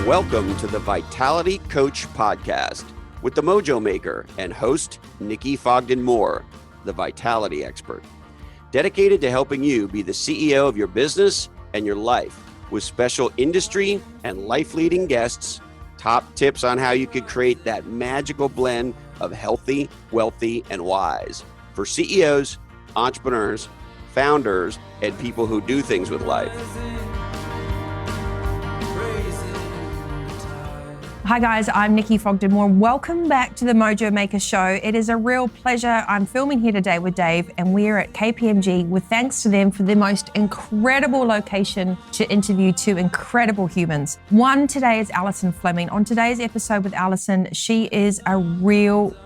Welcome to the Vitality Coach Podcast with the Mojo Maker and host, Nikki Fogden-Moore, the Vitality Expert. Dedicated to helping you be the CEO of your business and your life with special industry and life-leading guests, top tips on how you could create that magical blend of healthy, wealthy, and wise for CEOs, entrepreneurs, founders, and people who do things with life. Hi guys, I'm Nikki Fogden-Moore. Welcome back to the Mojo Maker Show. It is a real pleasure. I'm filming here today with Dave and we're at KPMG with thanks to them for the most incredible location to interview two incredible humans. One today is Alison Flemming. On today's episode with Alison, she is a real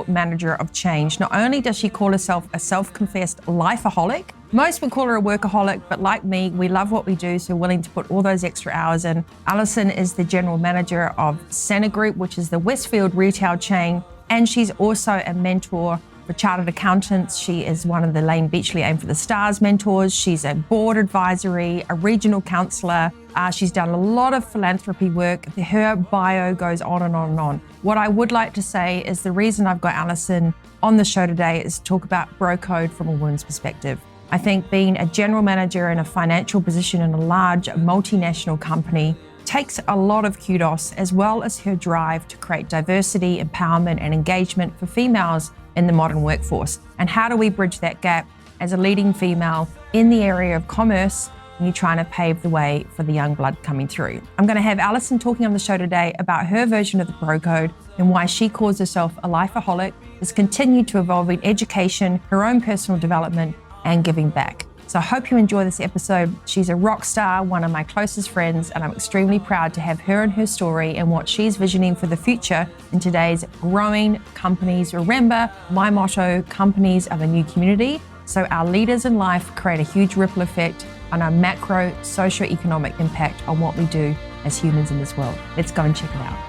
manager of change. Not only does she call herself a self-confessed lifeaholic, most would call her a workaholic, but like me, we love what we do, so we're willing to put all those extra hours in. Alison is the general manager of Scentre Group, which is the Westfield retail chain, and she's also a mentor for chartered accountants. She is one of the Lane Beachley Aim for the Stars mentors. She's a board advisory, a regional councillor. She's done a lot of philanthropy work. Her bio goes on and on and on. What I would like to say is the reason I've got Alison on the show today is to talk about BroCode from a woman's perspective. I think being a general manager in a financial position in a large multinational company takes a lot of kudos, as well as her drive to create diversity, empowerment, and engagement for females in the modern workforce. And how do we bridge that gap as a leading female in the area of commerce when you're trying to pave the way for the young blood coming through? I'm going to have Alison talking on the show today about her version of the BroCode and why she calls herself a lifeaholic, has continued to evolve in education, her own personal development, and giving back. So I hope you enjoy this episode. She's a rock star, one of my closest friends, and I'm extremely proud to have her and her story and what she's visioning for the future in today's growing companies. Remember, my motto, companies are the new community. So our leaders in life create a huge ripple effect on our macro socio-economic impact on what we do as humans in this world. Let's go and check it out.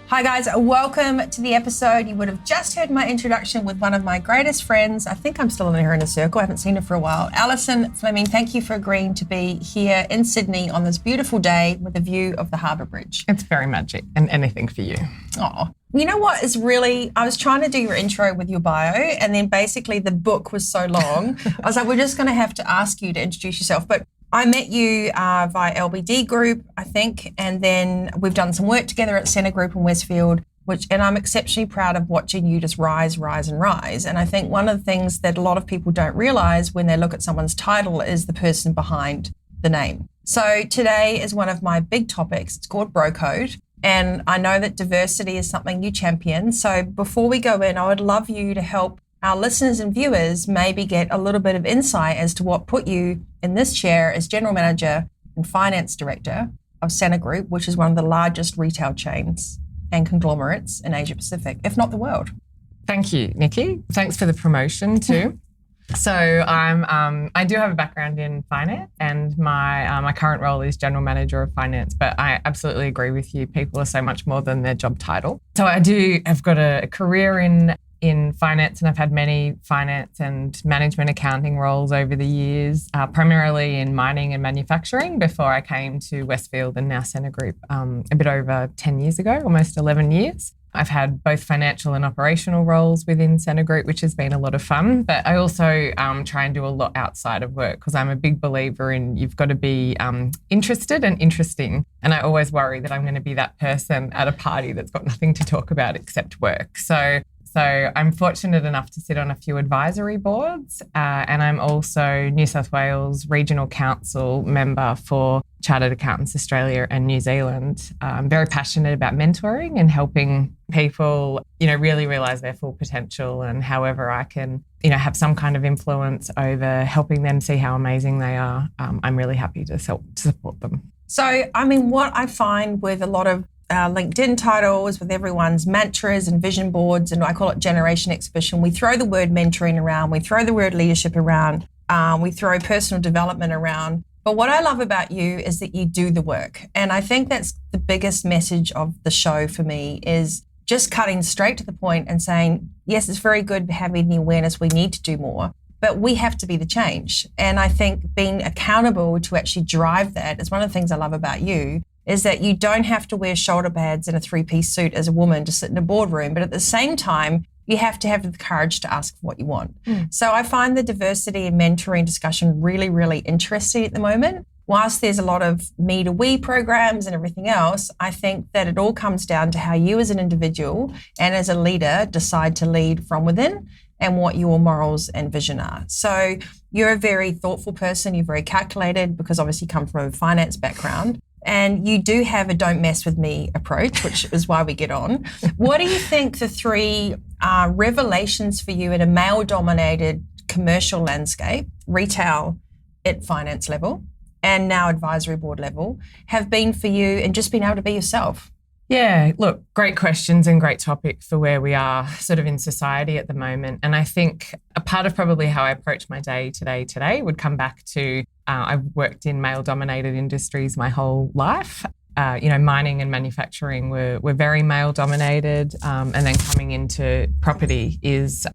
Hi guys, welcome to the episode. You would have just heard my introduction with one of my greatest friends. I think I'm still in her inner circle. I haven't seen her for a while. Alison Flemming, thank you for agreeing to be here in Sydney on this beautiful day with a view of the Harbour Bridge. It's very magic and anything for you. Oh, you know what is really, I was trying to do your intro with your bio and then basically the book was so long. I was like, we're just going to have to ask you to introduce yourself. But I met you via LBD Group, I think, and then we've done some work together at Scentre Group in Westfield, and I'm exceptionally proud of watching you just rise. And I think one of the things that a lot of people don't realise when they look at someone's title is the person behind the name. So today is one of my big topics. It's called BroCode, and I know that diversity is something you champion. So before we go in, I would love you to help our listeners and viewers maybe get a little bit of insight as to what put you in this chair as General Manager and Finance Director of Scentre Group, which is one of the largest retail chains and conglomerates in Asia Pacific, if not the world. Thank you, Nikki. Thanks for the promotion too. So I do have a background in finance, and my current role is General Manager of Finance, but I absolutely agree with you. People are so much more than their job title. So I've got a career in finance, and I've had many finance and management accounting roles over the years, primarily in mining and manufacturing before I came to Westfield and now Scentre Group a bit over 10 years ago, almost 11 years. I've had both financial and operational roles within Scentre Group, which has been a lot of fun, but I also try and do a lot outside of work because I'm a big believer in you've got to be interested and interesting. And I always worry that I'm going to be that person at a party that's got nothing to talk about except work. So I'm fortunate enough to sit on a few advisory boards and I'm also New South Wales Regional Council member for Chartered Accountants Australia and New Zealand. I'm very passionate about mentoring and helping people, really realise their full potential, and however I can, have some kind of influence over helping them see how amazing they are. I'm really happy to support them. So, what I find with a lot of LinkedIn titles, with everyone's mantras and vision boards, and I call it Generation Exhibition. We throw the word mentoring around, we throw the word leadership around, we throw personal development around. But what I love about you is that you do the work. And I think that's the biggest message of the show for me, is just cutting straight to the point and saying, yes, it's very good having the awareness we need to do more, but we have to be the change. And I think being accountable to actually drive that is one of the things I love about you, is that you don't have to wear shoulder pads and a 3-piece suit as a woman to sit in a boardroom, but at the same time, you have to have the courage to ask for what you want. So I find the diversity and mentoring discussion really, really interesting at the moment. Whilst there's a lot of me to we programs and everything else, I think that it all comes down to how you as an individual and as a leader decide to lead from within and what your morals and vision are. So you're a very thoughtful person, you're very calculated because obviously you come from a finance background. And you do have a don't mess with me approach, which is why we get on. What do you think the 3 revelations for you in a male-dominated commercial landscape, retail at finance level, and now advisory board level, have been for you in just being able to be yourself? Yeah, look, great questions and great topic for where we are sort of in society at the moment. And I think a part of probably how I approach my day today would come back to I've worked in male-dominated industries my whole life. Mining and manufacturing were very male-dominated, and then coming into property is,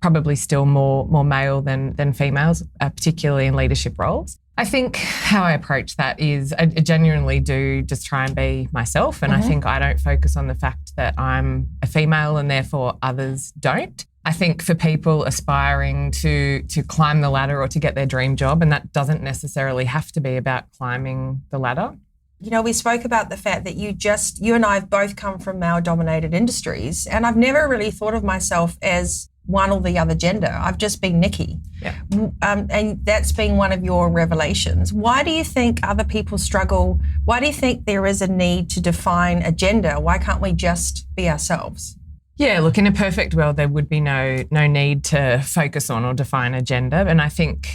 probably still more male than females, particularly in leadership roles. I think how I approach that is I genuinely do just try and be myself, and I think I don't focus on the fact that I'm a female and therefore others don't. I think for people aspiring to climb the ladder or to get their dream job, and that doesn't necessarily have to be about climbing the ladder. We spoke about the fact that you and I have both come from male-dominated industries, and I've never really thought of myself as one or the other gender. I've just been Nikki. Yeah. And that's been one of your revelations. Why do you think other people struggle? Why do you think there is a need to define a gender? Why can't we just be ourselves? Yeah, look, in a perfect world, there would be no need to focus on or define a gender. And I think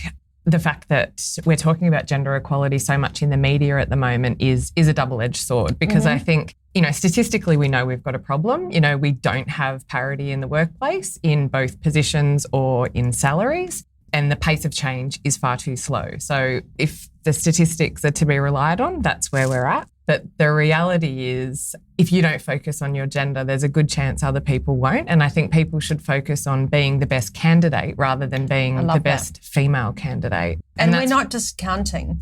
the fact that we're talking about gender equality so much in the media at the moment is a double-edged sword, because I think, statistically we know we've got a problem. We don't have parity in the workplace in both positions or in salaries, and the pace of change is far too slow. So if the statistics are to be relied on, that's where we're at. But the reality is, if you don't focus on your gender, there's a good chance other people won't. And I think people should focus on being the best candidate rather than being the best female candidate. And we're not discounting.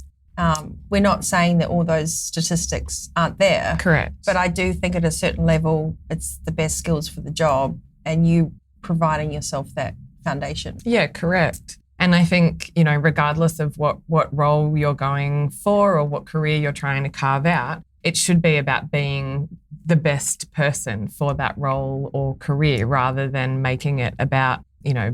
We're not saying that all those statistics aren't there. Correct. But I do think at a certain level, it's the best skills for the job and you providing yourself that foundation. Yeah, correct. And I think, regardless of what role you're going for or what career you're trying to carve out, it should be about being the best person for that role or career rather than making it about,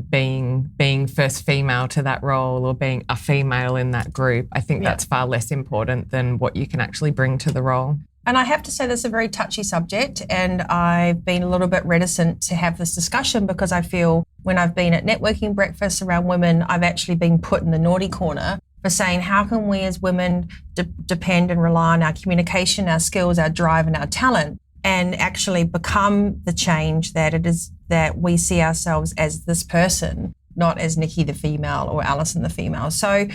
being first female to that role or being a female in that group. I think that's far less important than what you can actually bring to the role. And I have to say this is a very touchy subject, and I've been a little bit reticent to have this discussion because I feel when I've been at networking breakfasts around women, I've actually been put in the naughty corner for saying, how can we as women depend and rely on our communication, our skills, our drive and our talent, and actually become the change that it is that we see ourselves as this person, not as Nikki the female or Alison the female. So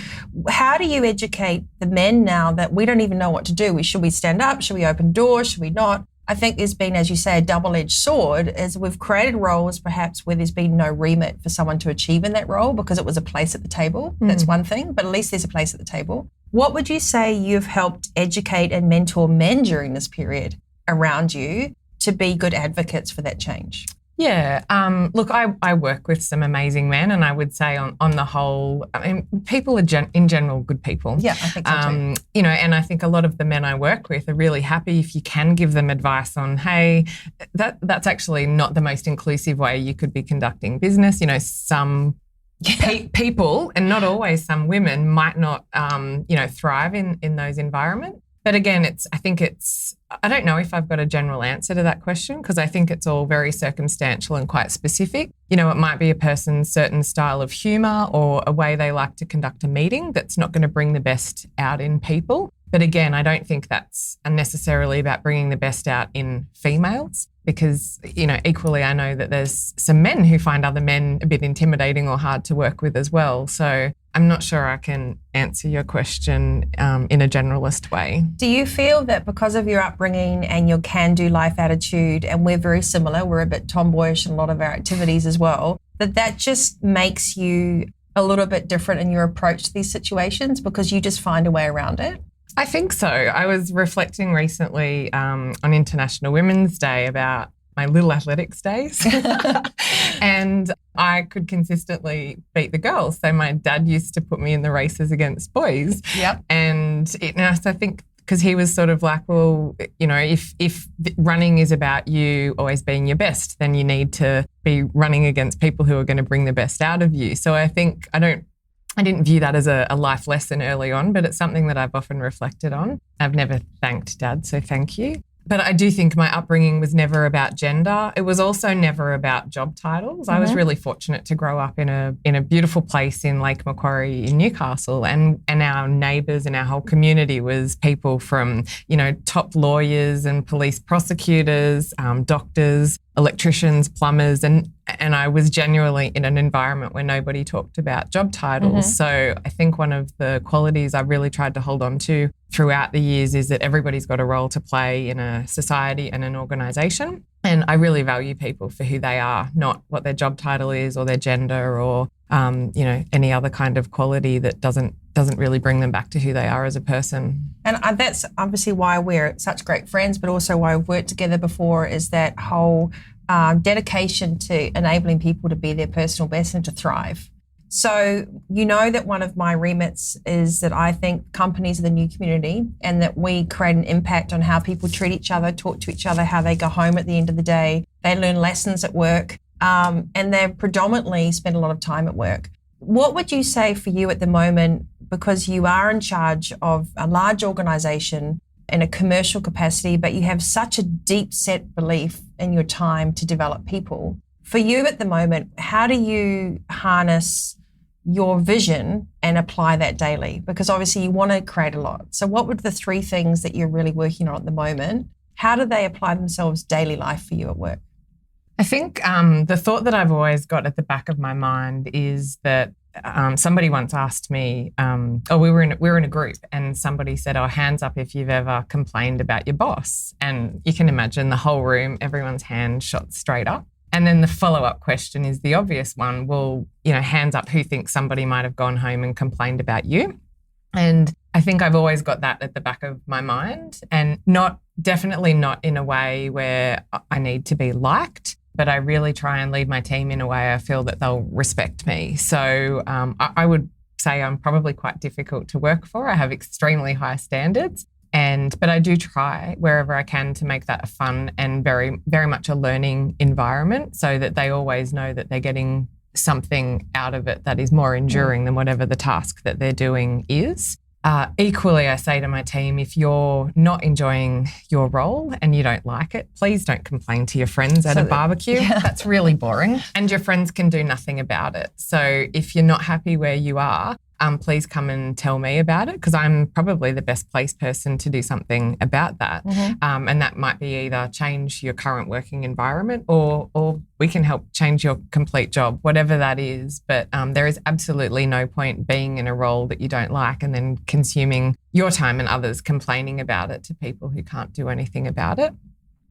how do you educate the men now that we don't even know what to do? Should we stand up? Should we open doors? Should we not? I think there's been, as you say, a double-edged sword as we've created roles perhaps where there's been no remit for someone to achieve in that role because it was a place at the table. That's one thing, but at least there's a place at the table. What would you say you've helped educate and mentor men during this period around you to be good advocates for that change? Yeah, look, I work with some amazing men, and I would say on the whole, people are in general good people. Yeah, I think so too. And I think a lot of the men I work with are really happy if you can give them advice on, hey, that's actually not the most inclusive way you could be conducting business. Some people, and not always some women, might not, thrive in those environments. But again, I don't know if I've got a general answer to that question because I think it's all very circumstantial and quite specific. It might be a person's certain style of humour or a way they like to conduct a meeting that's not going to bring the best out in people. But again, I don't think that's unnecessarily about bringing the best out in females because, equally I know that there's some men who find other men a bit intimidating or hard to work with as well. So I'm not sure I can answer your question in a generalist way. Do you feel that because of your upbringing and your can-do life attitude, and we're very similar, we're a bit tomboyish in a lot of our activities as well, that just makes you a little bit different in your approach to these situations because you just find a way around it? I think so. I was reflecting recently on International Women's Day about my little athletics days and I could consistently beat the girls. So my dad used to put me in the races against boys. Yep. And so I think because he was sort of like, well, you know, if running is about you always being your best, then you need to be running against people who are going to bring the best out of you. So I think I didn't view that as a life lesson early on, but it's something that I've often reflected on. I've never thanked Dad, so thank you. But I do think my upbringing was never about gender. It was also never about job titles. I was really fortunate to grow up in a beautiful place in Lake Macquarie in Newcastle, and our neighbours and our whole community was people from, you know, top lawyers and police prosecutors, doctors, electricians, plumbers, and I was genuinely in an environment where nobody talked about job titles. So I think one of the qualities I've really tried to hold on to throughout the years is that everybody's got a role to play in a society and an organisation. And I really value people for who they are, not what their job title is or their gender or, you know, any other kind of quality that doesn't really bring them back to who they are as a person. And that's obviously why we're such great friends, but also why we've worked together before, is that whole dedication to enabling people to be their personal best and to thrive. So you know that one of my remits is that I think companies are the new community and that we create an impact on how people treat each other, talk to each other, how they go home at the end of the day. They learn lessons at work and they predominantly spend a lot of time at work. What would you say for you at the moment, because you are in charge of a large organisation in a commercial capacity, but you have such a deep set belief in your time to develop people. For you at the moment, how do you harness your vision and apply that daily? Because obviously you want to create a lot. So what would the 3 things that you're really working on at the moment, how do they apply themselves daily life for you at work? I think the thought that I've always got at the back of my mind is that somebody once asked me, we were in a group and somebody said, hands up if you've ever complained about your boss. And you can imagine the whole room, everyone's hand shot straight up. And then the follow-up question is the obvious one. Well, you know, hands up who thinks somebody might have gone home and complained about you. And I think I've always got that at the back of my mind, and definitely not in a way where I need to be liked, but I really try and lead my team in a way I feel that they'll respect me. So I would say I'm probably quite difficult to work for. I have extremely high standards. But I do try wherever I can to make that a fun and very, very much a learning environment so that they always know that they're getting something out of it that is more enduring than whatever the task that they're doing is. Equally, I say to my team, if you're not enjoying your role and you don't like it, please don't complain to your friends at a barbecue. Yeah. That's really boring. And your friends can do nothing about it. So if you're not happy where you are, please come and tell me about it, because I'm probably the best placed person to do something about that. And that might be either change your current working environment or we can help change your complete job, whatever that is. But there is absolutely no point being in a role that you don't like and then consuming your time and others complaining about it to people who can't do anything about it.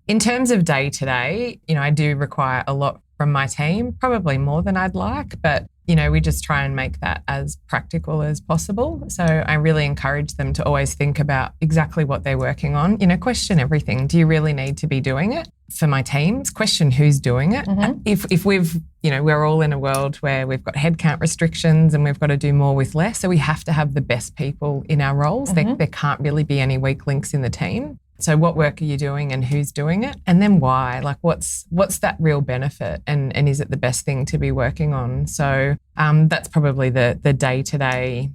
In terms of day to day, you know, I do require a lot from my team, probably more than I'd like, but you know, we just try and make that as practical as possible. So I really encourage them to always think about exactly what they're working on. You know, question everything. Do you really need to be doing it? For my teams, question who's doing it. If we've, you know, we're all in a world where we've got headcount restrictions and we've got to do more with less. So we have to have the best people in our roles. There can't really be any weak links in the team. So what work are you doing and who's doing it? And then why? Like what's that real benefit and is it the best thing to be working on? So that's probably the day-to-day,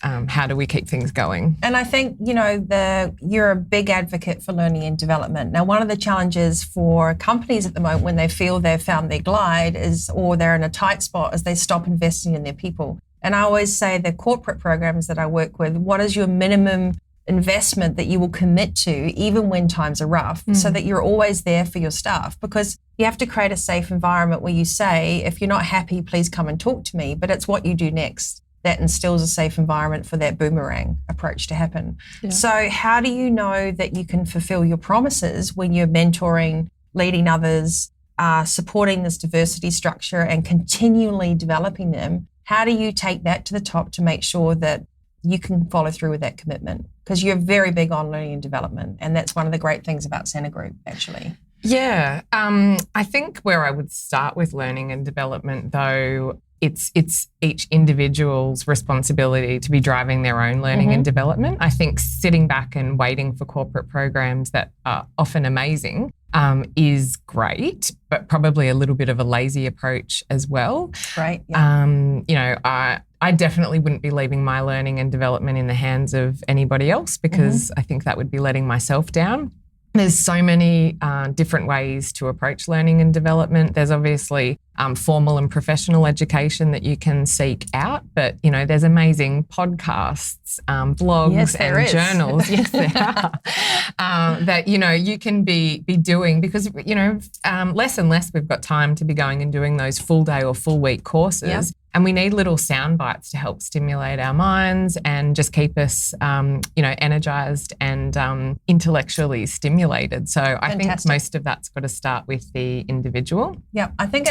how do we keep things going? And I think, you know, you're a big advocate for learning and development. Now, one of the challenges for companies at the moment when they feel they've found their glide or they're in a tight spot is they stop investing in their people. And I always say the corporate programs that I work with, what is your minimum investment that you will commit to even when times are rough so that you're always there for your staff? Because you have to create a safe environment where you say, if you're not happy, please come and talk to me. But it's what you do next that instills a safe environment for that boomerang approach to happen. Yeah. So how do you know that you can fulfill your promises when you're mentoring, leading others, are supporting this diversity structure and continually developing them, how do you take that to the top to make sure that you can follow through with that commitment? Because you're very big on learning and development, and that's one of the great things about Scentre Group, actually. Yeah. I think where I would start with learning and development, though, it's each individual's responsibility to be driving their own learning and development. I think sitting back and waiting for corporate programs that are often amazing is great, but probably a little bit of a lazy approach as well. Right. Yeah. I definitely wouldn't be leaving my learning and development in the hands of anybody else, because I think that would be letting myself down. There's so many different ways to approach learning and development. There's obviously formal and professional education that you can seek out, but, there's amazing podcasts, blogs and journals. Yes, there are. That, you can be doing, because, less and less we've got time to be going and doing those full day or full week courses. Yep. And we need little sound bites to help stimulate our minds and just keep us, energised and intellectually stimulated. So I think most of that's got to start with the individual. Yeah, I think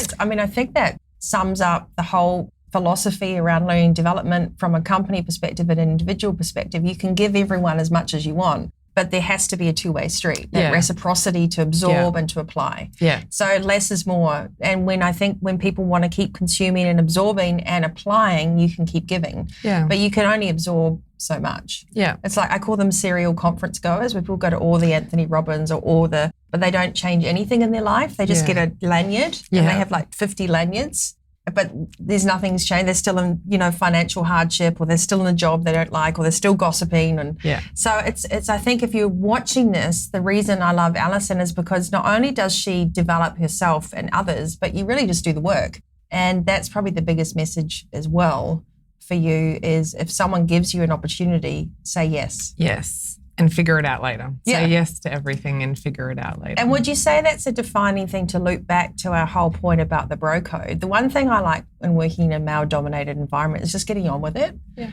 that sums up the whole philosophy around learning and development from a company perspective and an individual perspective. You can give everyone as much as you want, but there has to be a two-way street, that reciprocity to absorb and to apply. Yeah. So less is more. And when people want to keep consuming and absorbing and applying, you can keep giving. Yeah. But you can only absorb so much. Yeah. It's like, I call them serial conference goers, where people go to all the Anthony Robbins but they don't change anything in their life. They just get a lanyard and they have like 50 lanyards. But there's nothing's changed. They're still in, financial hardship, or they're still in a job they don't like, or they're still gossiping. And so it's. I think if you're watching this, the reason I love Alison is because not only does she develop herself and others, but you really just do the work. And that's probably the biggest message as well for you, is if someone gives you an opportunity, say yes. Yes. And figure it out later. Say yes to everything and figure it out later. And would you say that's a defining thing, to loop back to our whole point about the BroCode? The one thing I like in working in a male-dominated environment is just getting on with it. Yeah.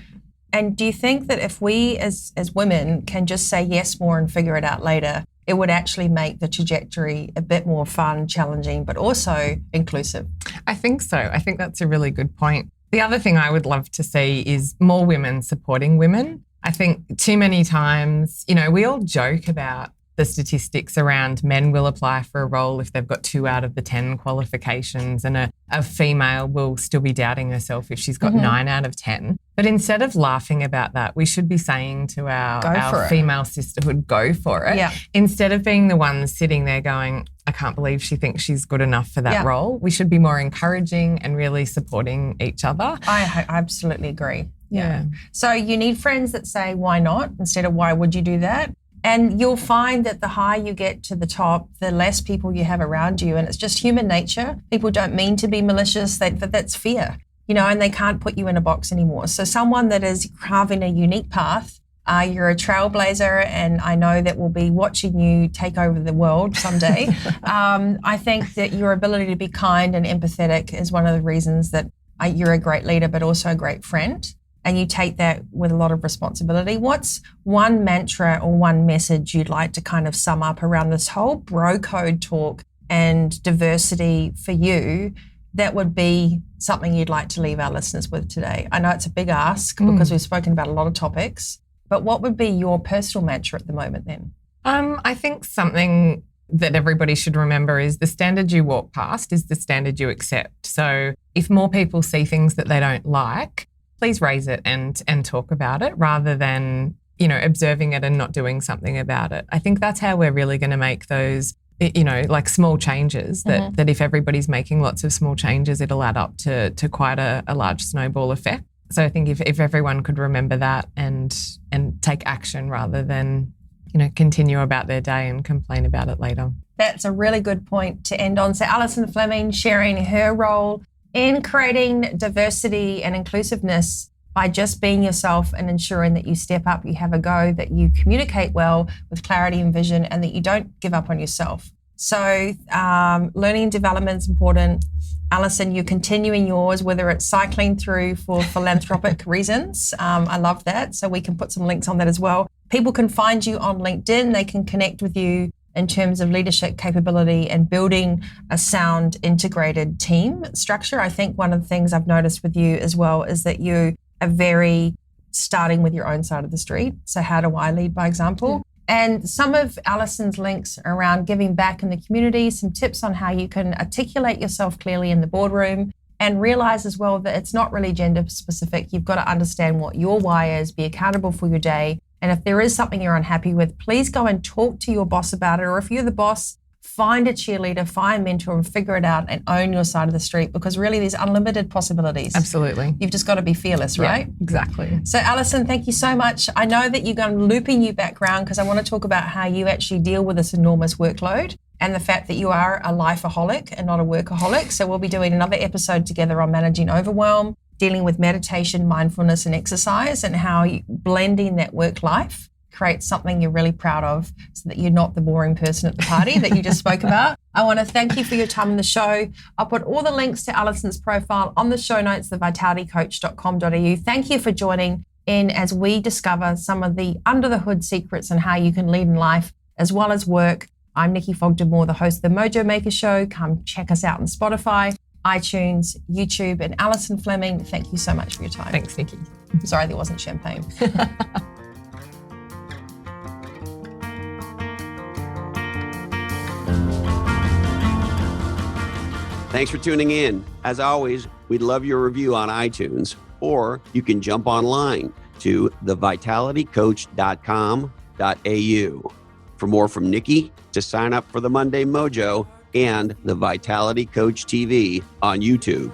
And do you think that if we as women can just say yes more and figure it out later, it would actually make the trajectory a bit more fun, challenging, but also inclusive? I think so. I think that's a really good point. The other thing I would love to see is more women supporting women. I think too many times, we all joke about the statistics around men will apply for a role if they've got 2 out of the 10 qualifications, and a female will still be doubting herself if she's got 9 out of 10. But instead of laughing about that, we should be saying to our female sisterhood, go for it. Yeah. Instead of being the ones sitting there going, I can't believe she thinks she's good enough for that role. We should be more encouraging and really supporting each other. I absolutely agree. Yeah. So you need friends that say, why not? Instead of, why would you do that? And you'll find that the higher you get to the top, the less people you have around you. And it's just human nature. People don't mean to be malicious, but that's fear, and they can't put you in a box anymore. So someone that is carving a unique path, you're a trailblazer, and I know that we'll be watching you take over the world someday. I think that your ability to be kind and empathetic is one of the reasons that you're a great leader, but also a great friend. And you take that with a lot of responsibility. What's one mantra or one message you'd like to kind of sum up around this whole BroCode talk and diversity for you that would be something you'd like to leave our listeners with today? I know it's a big ask because we've spoken about a lot of topics, but what would be your personal mantra at the moment then? I think something that everybody should remember is the standard you walk past is the standard you accept. So if more people see things that they don't like, please raise it and talk about it, rather than, observing it and not doing something about it. I think that's how we're really going to make those, like small changes that if everybody's making lots of small changes, it'll add up to quite a large snowball effect. So I think if everyone could remember that and take action rather than, continue about their day and complain about it later. That's a really good point to end on. So Alison Flemming sharing her role in creating diversity and inclusiveness by just being yourself and ensuring that you step up, you have a go, that you communicate well with clarity and vision, and that you don't give up on yourself. So learning and development is important. Alison, you're continuing yours, whether it's cycling through for philanthropic reasons. I love that. So we can put some links on that as well. People can find you on LinkedIn. They can connect with you in terms of leadership capability and building a sound integrated team structure. I think one of the things I've noticed with you as well is that you are very starting with your own side of the street. So how do I lead by example? And some of Alison's links around giving back in the community, some tips on how you can articulate yourself clearly in the boardroom, and realize as well that it's not really gender specific. You've got to understand what your why is, be accountable for your day. And if there is something you're unhappy with, please go and talk to your boss about it. Or if you're the boss, find a cheerleader, find a mentor and figure it out and own your side of the street, because really there's unlimited possibilities. Absolutely. You've just got to be fearless, right? Exactly. So Alison, thank you so much. I know that you're going to looping you background because I want to talk about how you actually deal with this enormous workload and the fact that you are a lifeaholic and not a workaholic. So we'll be doing another episode together on managing overwhelm, dealing with meditation, mindfulness and exercise, and how blending that work life create something you're really proud of so that you're not the boring person at the party that you just spoke about. I want to thank you for your time on the show. I'll put all the links to Alison's profile on the show notes, thevitalitycoach.com.au. Thank you for joining in as we discover some of the under the hood secrets and how you can lead in life as well as work. I'm Nikki Fogden-Moore, the host of the Mojo Maker Show. Come check us out on Spotify, iTunes, YouTube, and Alison Flemming. Thank you so much for your time. Thanks, Nikki. Sorry there wasn't champagne. Thanks for tuning in. As always, we'd love your review on iTunes, or you can jump online to thevitalitycoach.com.au for more from Nikki, to sign up for the Monday Mojo and the Vitality Coach TV on YouTube.